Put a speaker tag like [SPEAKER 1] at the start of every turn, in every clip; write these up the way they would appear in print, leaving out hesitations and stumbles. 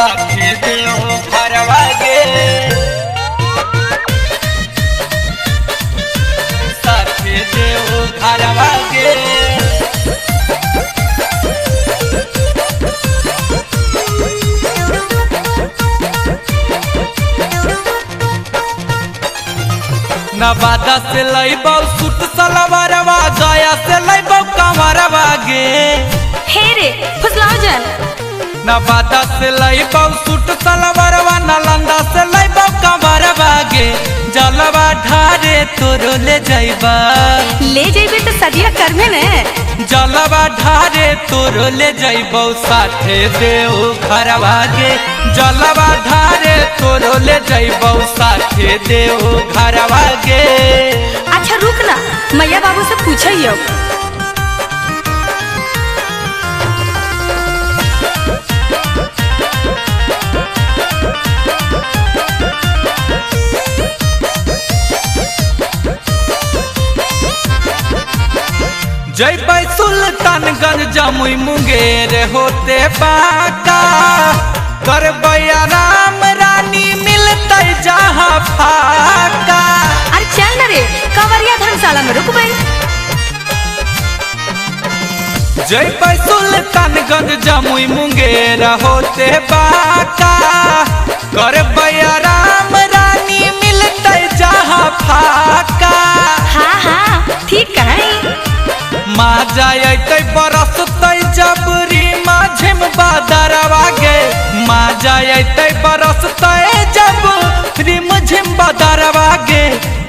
[SPEAKER 1] साथी देव घरवा गे साथी देव घरवा गे नवादा से लईबौ सूट सलवारवा गया से लईबौ कंवरवा गे
[SPEAKER 2] हे रे फुसलाओ जन।
[SPEAKER 1] नवादा से लईबौ सूट सलवारवा नालंदा से लईबौ कंवरवा गे जलवा ढारे तोरो ले जाइबा
[SPEAKER 2] ले जाइबे तो सदिया करबे ने।
[SPEAKER 1] जलवा ढारे तोरो ले जाइबौ साथे देव घरवा गे जलवा ढारे तोरो ले जाइबौ साथे देव घरवा गे।
[SPEAKER 2] अच्छा रुक ना मैया बाबू से पूछियो।
[SPEAKER 1] जैबै सुल्तानगंज जमुई मुंगेर होते बाका करबै राम रानी मिलते जहाँ फाका।
[SPEAKER 2] अरे चल ना रे कंवरिया धर्मशाला में रुकबे।
[SPEAKER 1] जैबै सुल्तानगंज जमुई मुंगेर होते बाका करबै राम रानी मिलते जहाँ फाका।
[SPEAKER 2] हाँ हाँ ठीक कहीं।
[SPEAKER 1] माँ जाए बरसते जबरी माझिम बदरवा गे माँ जाए बरसते जबरी माझिम बदरवा गे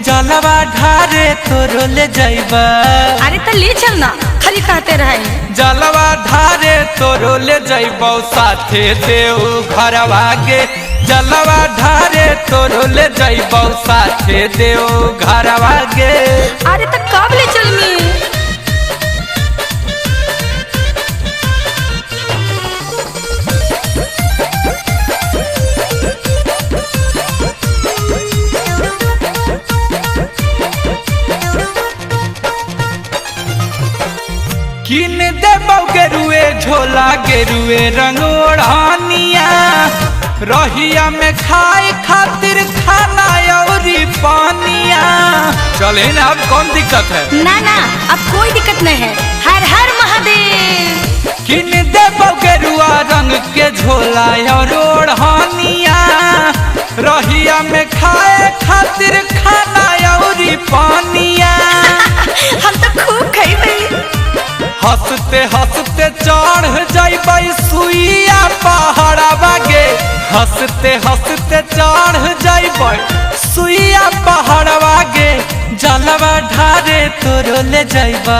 [SPEAKER 1] जलवा ढारे तोरो ले जाइबा।
[SPEAKER 2] अरे तो ले चल ना खाली कहते रहे।
[SPEAKER 1] जलवा ढारे तोरो ले जाइबौ साथे देव घरवा गे जलवा ढारे तोरो ले जाइबौ साथे देव घरवा गे।
[SPEAKER 2] अरे तो कब ले चलमी।
[SPEAKER 1] किन देबौ गेरुए झोला गेरुए रंग ओढ़ानिया रहिया में खाए खातिर खाना औरी पानिया। चले ना अब कौन दिक्कत है।
[SPEAKER 2] ना ना अब कोई दिक्कत नहीं है। हर हर महादेव।
[SPEAKER 1] किन देबौ गेरुआ रंग के झोला और ओढ़ानिया रहिया में खाए खातिर खाना औरी पानिया।
[SPEAKER 2] हम तो खूब खइबे।
[SPEAKER 1] हंसते हंसते चढ़ जाइबै सुइया पहाड़वा गे हंसते हंसते चढ़ जाइबै सुइया पहाड़वा गे जलवा ढारे तोरो ले जाइबा।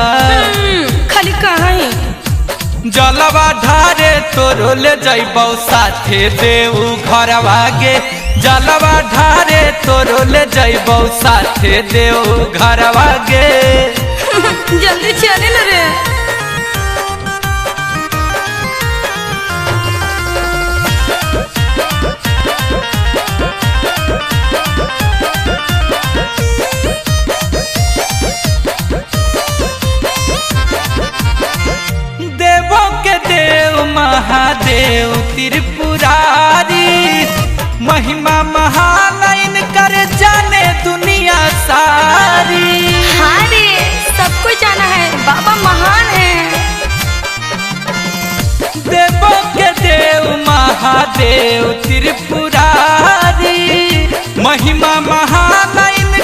[SPEAKER 2] खाली कहीं।
[SPEAKER 1] जलवा ढारे तोरो ले जाइबौ साथे देव घरवा गे जलवा ढारे तोरो ले जाइबौ साथे देव घरवा गे।
[SPEAKER 2] जल्दी चले ना रे।
[SPEAKER 1] देवों के देव महादेव त्रिपुरारी महिमा महान कर जाने दुनिया सारी।
[SPEAKER 2] हाँ रे सब कुछ जाना है बाबा महान है।
[SPEAKER 1] देवों के देव महादेव त्रिपुरारी महिमा महान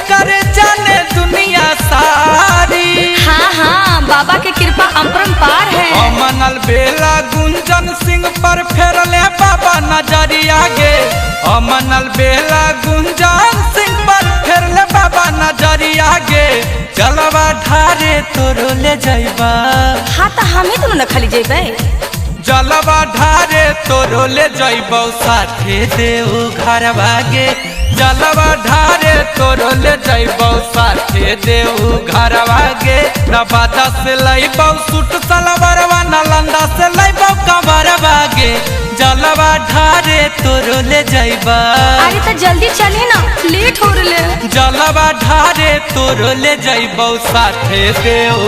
[SPEAKER 1] कर जाने दुनिया सारी।
[SPEAKER 2] हाँ हाँ बाबा की कृपा अपरंपार है।
[SPEAKER 1] अमनल बेला गुंजन सिंह पर फेरले बाबा नजरिया गे अमनल बेला गुंजन सिंह पर फेरले बाबा नजरिया गे जलवा ढारे तोरो ले जाइबा।
[SPEAKER 2] हाँ तो हम ही तुम न खाली जेबे।
[SPEAKER 1] जलवा ढारे तोरो ले जाइबौ साथे देव घरवा गे जलवा ढारे तोरो ले जाइबौ साथे देव घरवा गे। नवादा से लईबौ सूट सलवारवा नालंदा से लईबौ कंवरवा गे जलवा ढारे तोरो ले जाइबा।
[SPEAKER 2] अरे तो जल्दी चले ना लेट हो रहे।
[SPEAKER 1] जलवा ढारे तोरो ले जाइबौ साथे देव